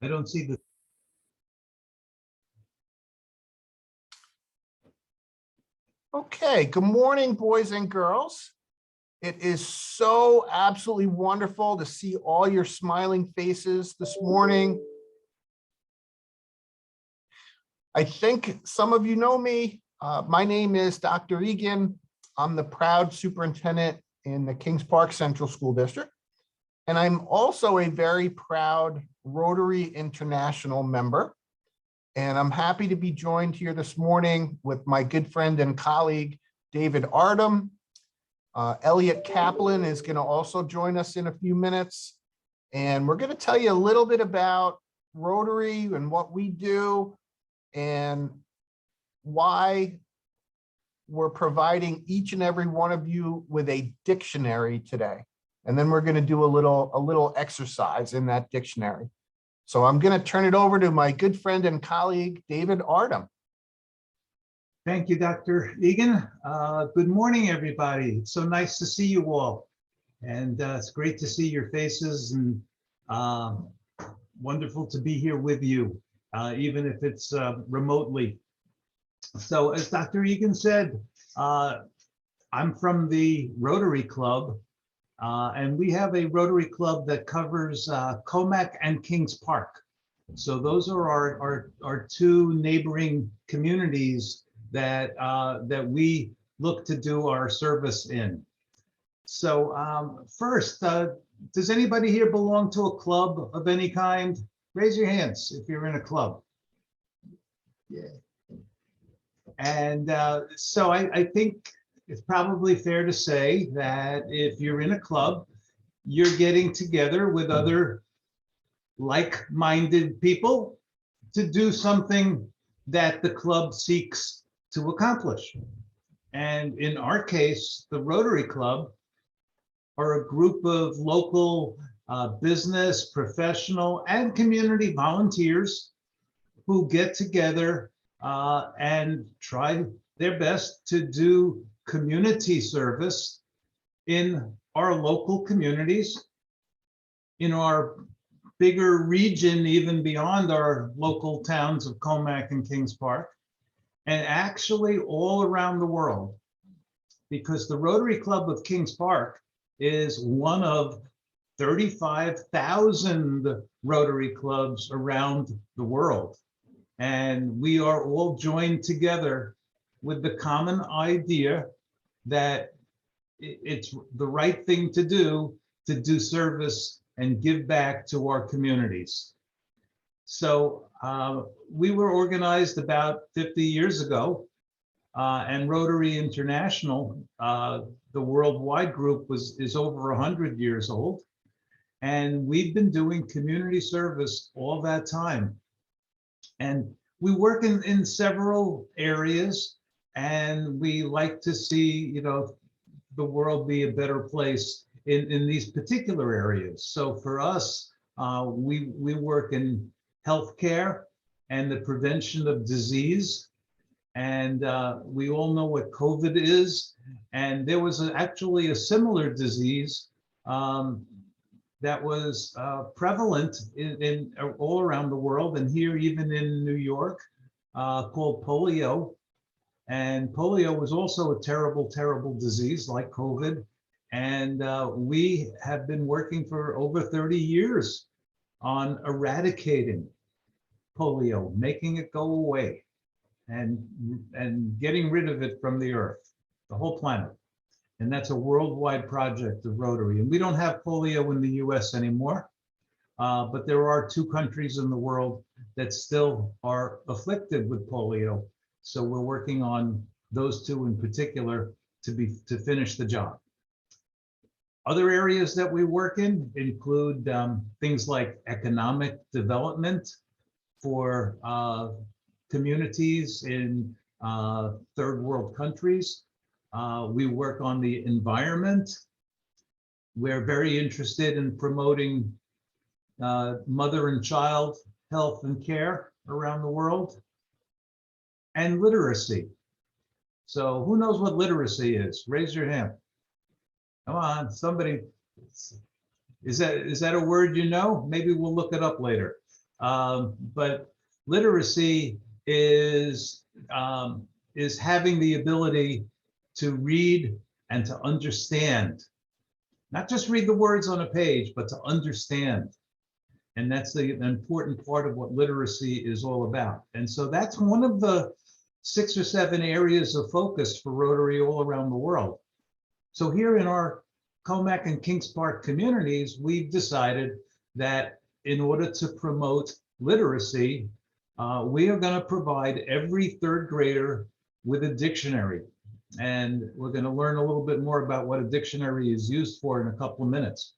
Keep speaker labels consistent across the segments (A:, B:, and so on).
A: I don't see the.
B: Okay, good morning, boys and girls. It is so absolutely wonderful to see all your smiling faces this morning. I think some of you know me. My name is Dr. Egan. I'm the proud superintendent in the Kings Park Central School District. And I'm also a very proud Rotary International member. And I'm happy to be joined here this morning with my good friend and colleague, David Ardum. Elliot Kaplan is going to also join us in a few minutes. And we're going to tell you a little bit about Rotary and what we do and why we're providing each and every one of you with a dictionary today. And then we're going to do a little exercise in that dictionary. So I'm going to turn it over to my good friend and colleague, David Ardum.
A: Thank you, Dr. Egan. Good morning, everybody. It's so nice to see you all. And it's great to see your faces and wonderful to be here with you, even if it's remotely. So as Dr. Egan said, I'm from the Rotary Club. And we have a Rotary Club that covers Commack and Kings Park. So those are our two neighboring communities that we look to do our service in. So first, does anybody here belong to a club of any kind? Raise your hands if you're in a club. Yeah. And so I think it's probably fair to say that if you're in a club, you're getting together with other like-minded people to do something that the club seeks to accomplish. And in our case, the Rotary Club are a group of local business, professional, and community volunteers who get together and try their best to do community service in our local communities, in our bigger region, even beyond our local towns of Commack and Kings Park, and actually all around the world, because the Rotary Club of Kings Park is one of 35,000 Rotary clubs around the world. And we are all joined together with the common idea that it's the right thing to do service and give back to our communities. So we were organized about 50 years ago, and Rotary International, the worldwide group, is over 100 years old. And we've been doing community service all that time. And we work in several areas, and we like to see, the world be a better place in these particular areas. So for us, we work in healthcare and the prevention of disease. And we all know what COVID is. And there was actually a similar disease that was prevalent in all around the world, and here even in New York, called polio. And polio was also a terrible, terrible disease like COVID. And we have been working for over 30 years on eradicating polio, making it go away, and getting rid of it from the earth, the whole planet. And that's a worldwide project of Rotary. And we don't have polio in the US anymore, but there are 2 countries in the world that still are afflicted with polio. So we're working on those 2 in particular to finish the job. Other areas that we work in include things like economic development for communities in third world countries. We work on the environment. We're very interested in promoting mother and child health and care around the world, and literacy. So who knows what literacy is? Raise your hand. Come on, somebody. Is that a word you know? Maybe we'll look it up later. But literacy is having the ability to read and to understand, not just read the words on a page, but to understand. And that's the important part of what literacy is all about. And so that's one of the 6 or 7 areas of focus for Rotary all around the world. So here in our Commack and Kings Park communities, we've decided that in order to promote literacy, we are going to provide every 3rd grader with a dictionary. And we're going to learn a little bit more about what a dictionary is used for in a couple of minutes.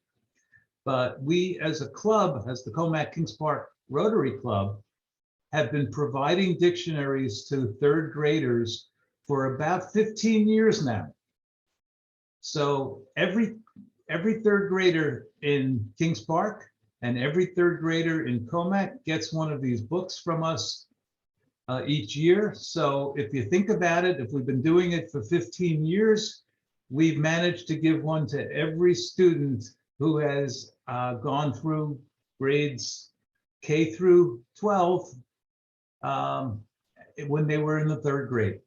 A: But we as a club, as the Commack-Kings Park Rotary Club, have been providing dictionaries to 3rd graders for about 15 years now. So every 3rd grader in Kings Park and every 3rd grader in Commack gets one of these books from us each year. So if you think about it, if we've been doing it for 15 years, we've managed to give one to every student who has gone through grades K through 12 when they were in the 3rd grade,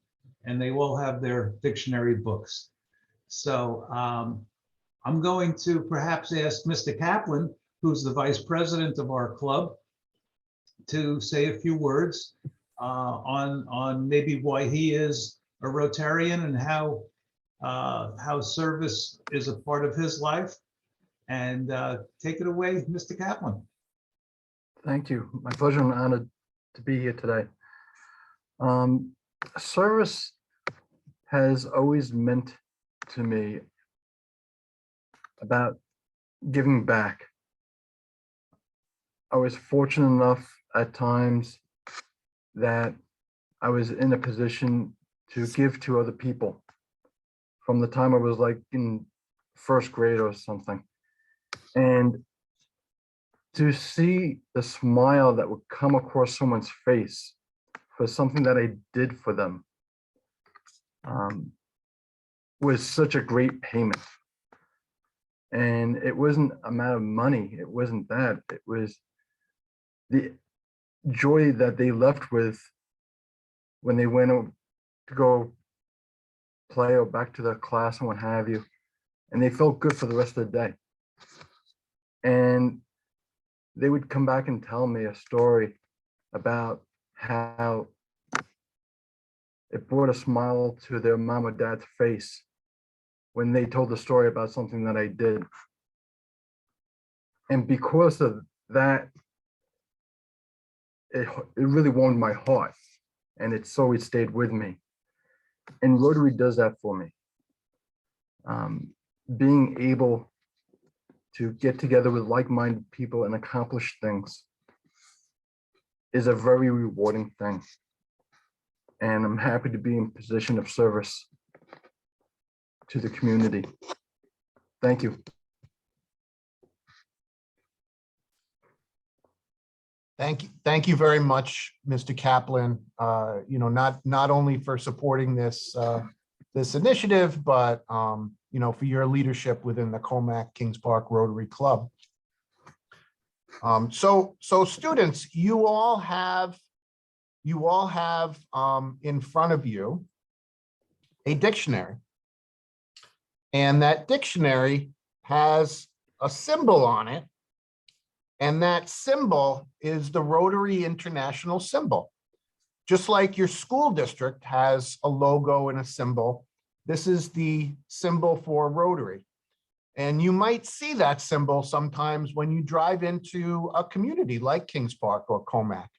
A: and they all have their dictionary books. So I'm going to perhaps ask Mr. Kaplan, who's the vice president of our club, to say a few words on maybe why he is a Rotarian and how service is a part of his life. And take it away, Mr. Kaplan.
C: Thank you. My pleasure and honored to be here today. Service has always meant to me about giving back. I was fortunate enough at times that I was in a position to give to other people from the time I was like in 1st grade or something. And to see the smile that would come across someone's face for something that I did for them was such a great payment. And it wasn't a matter of money. It wasn't that. It was the joy that they left with when they went to go play or back to their class and what have you. And they felt good for the rest of the day. And they would come back and tell me a story about how it brought a smile to their mom or dad's face when they told the story about something that I did. And because of that, it really warmed my heart, and it's always stayed with me. And Rotary does that for me. Being able to get together with like-minded people and accomplish things is a very rewarding thing. And I'm happy to be in position of service to the community. Thank you.
B: Thank you very much, Mr. Kaplan. Not only for supporting this this initiative, but for your leadership within the Commack-Kings Park Rotary Club. So students, you all have in front of you a dictionary, and that dictionary has a symbol on it. And that symbol is the Rotary International symbol. Just like your school district has a logo and a symbol, this is the symbol for Rotary. And you might see that symbol sometimes when you drive into a community like Kings Park or Commack.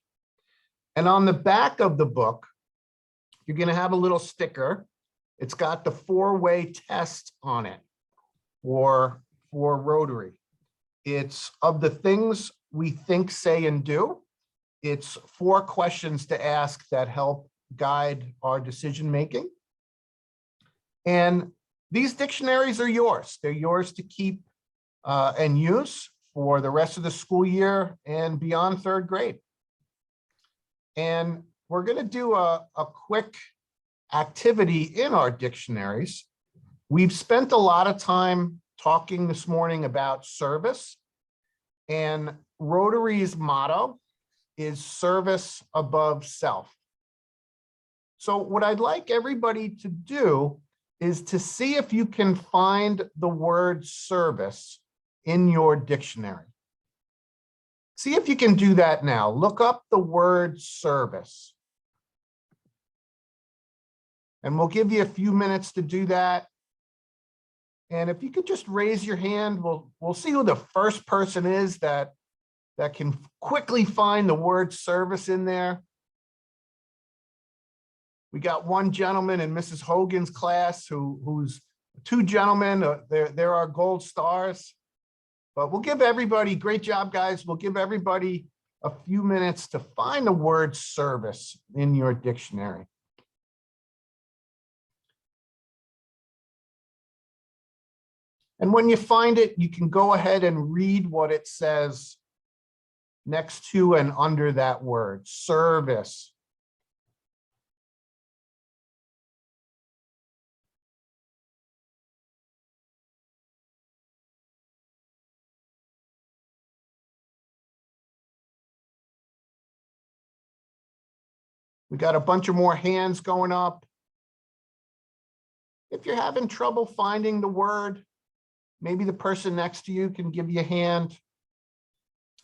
B: And on the back of the book, you're going to have a little sticker. It's got the 4-way test on it for Rotary. It's of the things we think, say, and do. It's 4 questions to ask that help guide our decision-making. And these dictionaries are yours. They're yours to keep and use for the rest of the school year and beyond 3rd grade. And we're going to do a quick activity in our dictionaries. We've spent a lot of time talking this morning about service, and Rotary's motto is service above self. So what I'd like everybody to do is to see if you can find the word service in your dictionary. See if you can do that now. Look up the word service. And we'll give you a few minutes to do that. And if you could just raise your hand, we'll see who the first person is that can quickly find the word service in there. We got one gentleman in Mrs. Hogan's class who's two gentlemen. They're our gold stars. But we'll give everybody, great job, guys. We'll give everybody a few minutes to find the word service in your dictionary. And when you find it, you can go ahead and read what it says next to and under that word, service. We got a bunch of more hands going up. If you're having trouble finding the word, maybe the person next to you can give you a hand.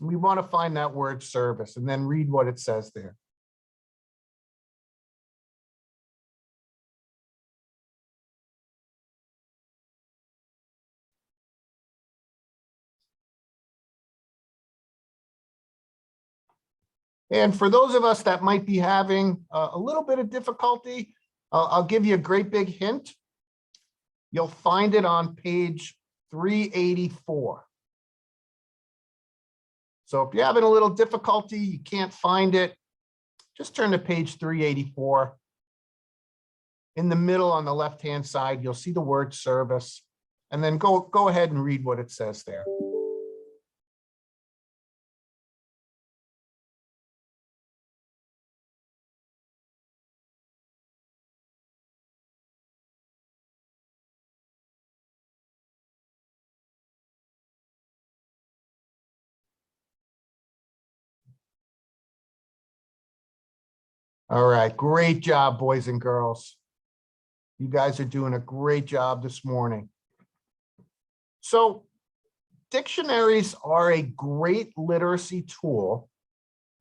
B: We want to find that word service and then read what it says there. And for those of us that might be having a little bit of difficulty, I'll give you a great big hint. You'll find it on page 384. So if you're having a little difficulty, you can't find it, just turn to page 384. In the middle on the left-hand side, you'll see the word service, and then go ahead and read what it says there. All right, great job, boys and girls. You guys are doing a great job this morning. So dictionaries are a great literacy tool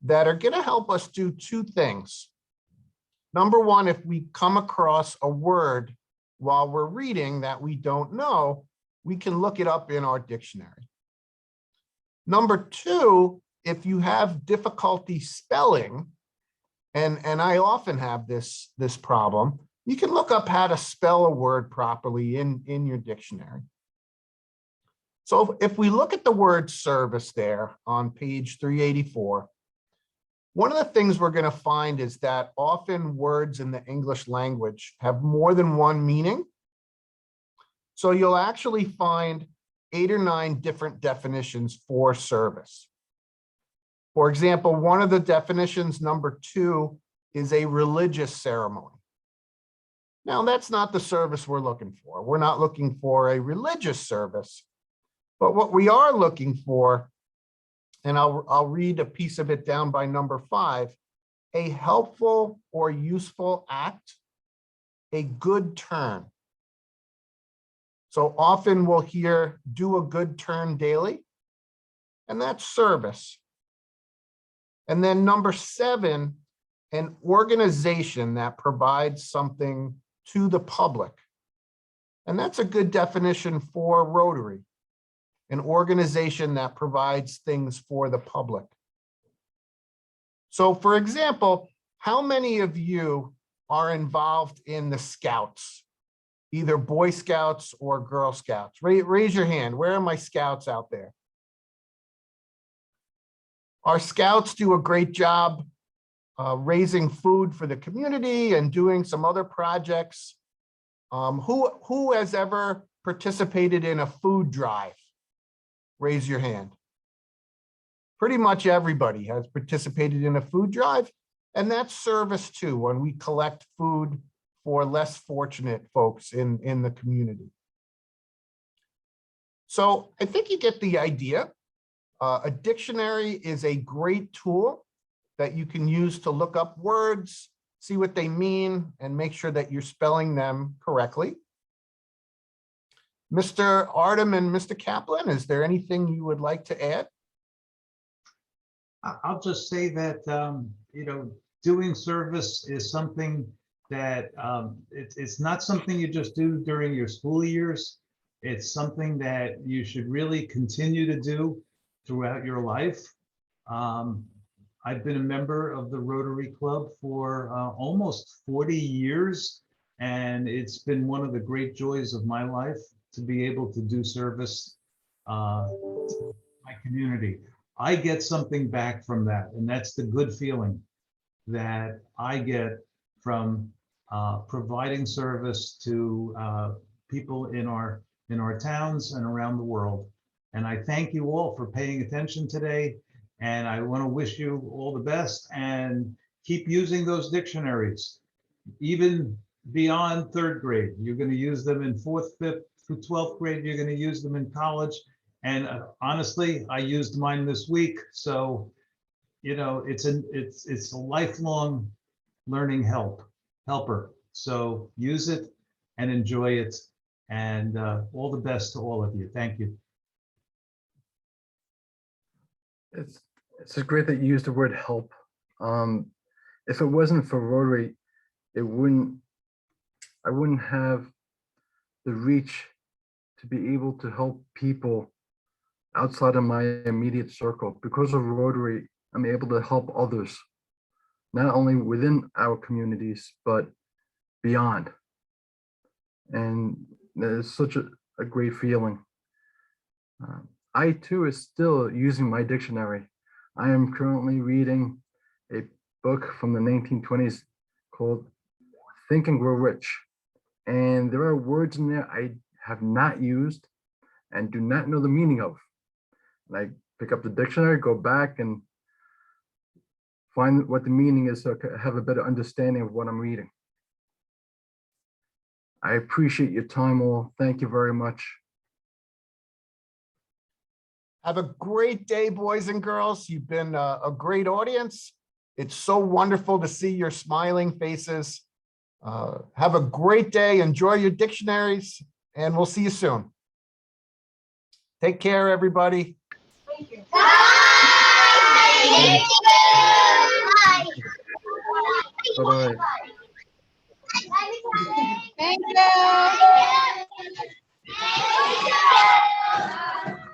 B: that are going to help us do two things. Number one, if we come across a word while we're reading that we don't know, we can look it up in our dictionary. Number two, if you have difficulty spelling, and I often have this problem, you can look up how to spell a word properly in your dictionary. So if we look at the word service there on page 384, one of the things we're going to find is that often words in the English language have more than one meaning. So you'll actually find 8 or 9 different definitions for service. For example, one of the definitions, number 2, is a religious ceremony. Now, that's not the service we're looking for. We're not looking for a religious service, but what we are looking for, and I'll read a piece of it down by number 5, a helpful or useful act, a good turn. So often we'll hear do a good turn daily, and that's service. And then number 7, an organization that provides something to the public. And that's a good definition for Rotary, an organization that provides things for the public. So for example, how many of you are involved in the Scouts, either Boy Scouts or Girl Scouts? Raise your hand. Where are my Scouts out there? Our Scouts do a great job raising food for the community and doing some other projects. Who has ever participated in a food drive? Raise your hand. Pretty much everybody has participated in a food drive, and that's service too, when we collect food for less fortunate folks in the community. So I think you get the idea. A dictionary is a great tool that you can use to look up words, see what they mean, and make sure that you're spelling them correctly. Mr. Artem and Mr. Kaplan, is there anything you would like to add?
A: I'll just say that, doing service is something that it's not something you just do during your school years. It's something that you should really continue to do throughout your life. I've been a member of the Rotary Club for almost 40 years, and it's been one of the great joys of my life to be able to do service to my community. I get something back from that, and that's the good feeling that I get from providing service to people in our towns and around the world. And I thank you all for paying attention today. And I want to wish you all the best, and keep using those dictionaries, even beyond third grade. You're going to use them in fourth, fifth through 12th grade. You're going to use them in college. And honestly, I used mine this week. So, it's a lifelong learning helper. So use it and enjoy it. And all the best to all of you. Thank you.
C: It's just great that you used the word help. If it wasn't for Rotary, I wouldn't have the reach to be able to help people outside of my immediate circle. Because of Rotary, I'm able to help others, not only within our communities, but beyond. And it's such a great feeling. I too is still using my dictionary. I am currently reading a book from the 1920s called Think and Grow Rich. And there are words in there I have not used and do not know the meaning of. And I pick up the dictionary, go back and find what the meaning is so I can have a better understanding of what I'm reading. I appreciate your time all. Thank you very much.
B: Have a great day, boys and girls. You've been a great audience. It's so wonderful to see your smiling faces. Have a great day. Enjoy your dictionaries, and we'll see you soon. Take care, everybody.
D: Thank you.
C: Bye-bye.
D: Thank you.